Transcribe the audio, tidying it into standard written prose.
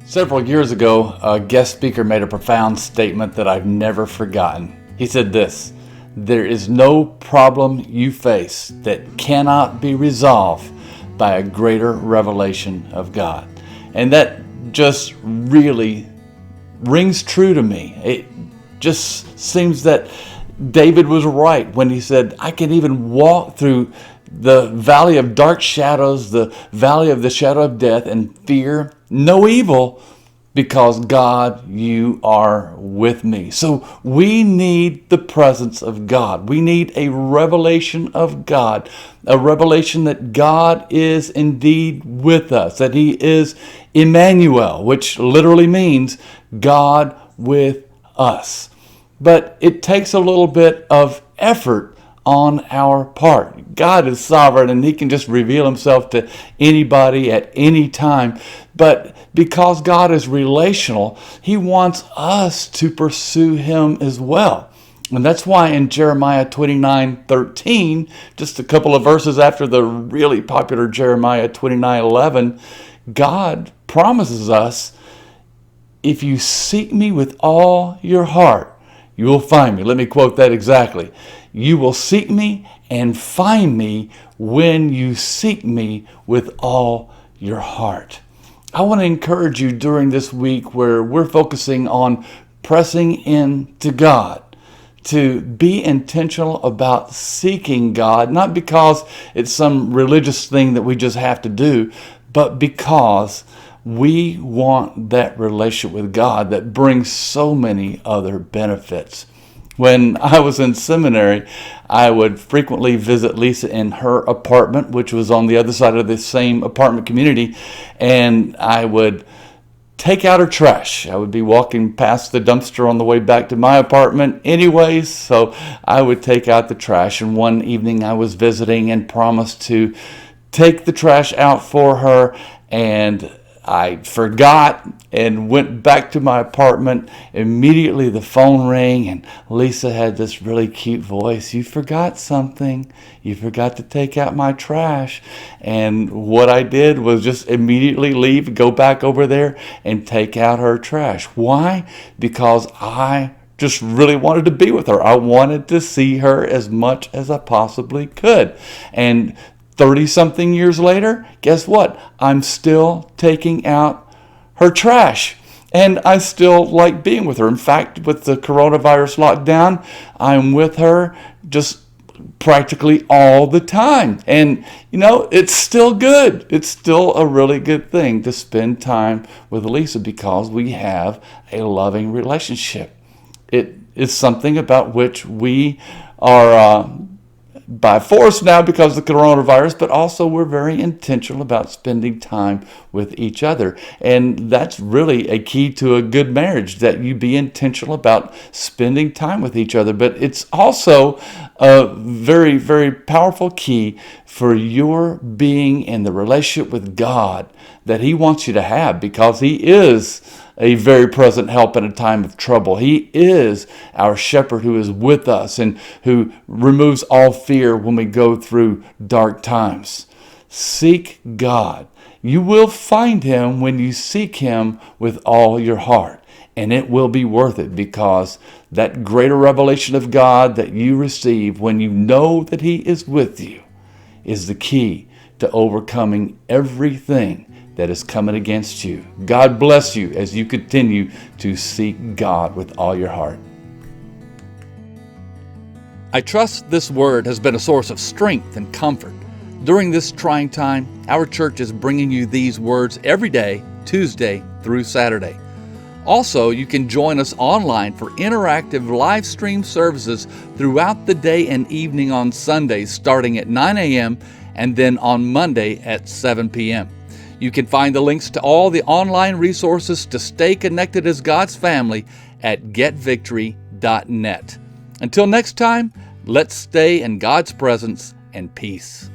Several years ago, a guest speaker made a profound statement that I've never forgotten. He said this: "There is no problem you face that cannot be resolved by a greater revelation of God." And that just really rings true to me. It just seems that David was right when he said, "I can even walk through the valley of dark shadows, the valley of the shadow of death, and fear no evil, because God, you are with me." So we need the presence of God. We need a revelation of God, a revelation that God is indeed with us, that He is Emmanuel, which literally means God with us. But it takes a little bit of effort on our part. God is sovereign and He can just reveal Himself to anybody at any time. But because God is relational, He wants us to pursue Him as well. And that's why in Jeremiah 29:13, just a couple of verses after the really popular Jeremiah 29:11, God promises us, "If you seek me with all your heart, you will find me." Let me quote that exactly. "You will seek me and find me when you seek me with all your heart." I want to encourage you during this week where we're focusing on pressing into God, to be intentional about seeking God, not because it's some religious thing that we just have to do, but because we want that relationship with God that brings so many other benefits. When I was in seminary, I would frequently visit Lisa in her apartment, which was on the other side of the same apartment community, and I would take out her trash. I would be walking past the dumpster on the way back to my apartment anyways, so I would take out the trash. And one evening I was visiting and promised to take the trash out for her, and I forgot and went back to my apartment. Immediately the phone rang and Lisa had this really cute voice. "You forgot something. You forgot to take out my trash." And what I did was just immediately leave, go back over there and take out her trash. Why? Because I just really wanted to be with her. I wanted to see her as much as I possibly could. And 30-something years later, guess what? I'm still taking out her trash. And I still like being with her. In fact, with the coronavirus lockdown, I'm with her just practically all the time. And, it's still good. It's still a really good thing to spend time with Lisa because we have a loving relationship. It is something about which we are by force now because of the coronavirus, but also we're very intentional about spending time with each other. And that's really a key to a good marriage, that you be intentional about spending time with each other. But it's also a very, very powerful key for your being in the relationship with God that He wants you to have, because He is a very present help in a time of trouble. He is our shepherd who is with us and who removes all fear when we go through dark times. Seek God. You will find Him when you seek Him with all your heart. And it will be worth it, because that greater revelation of God that you receive when you know that He is with you is the key to overcoming everything that is coming against you. God bless you as you continue to seek God with all your heart. I trust this word has been a source of strength and comfort. During this trying time, our church is bringing you these words every day, Tuesday through Saturday. Also, you can join us online for interactive live stream services throughout the day and evening on Sundays starting at 9 a.m. and then on Monday at 7 p.m. You can find the links to all the online resources to stay connected as God's family at getvictory.net. Until next time, let's stay in God's presence and peace.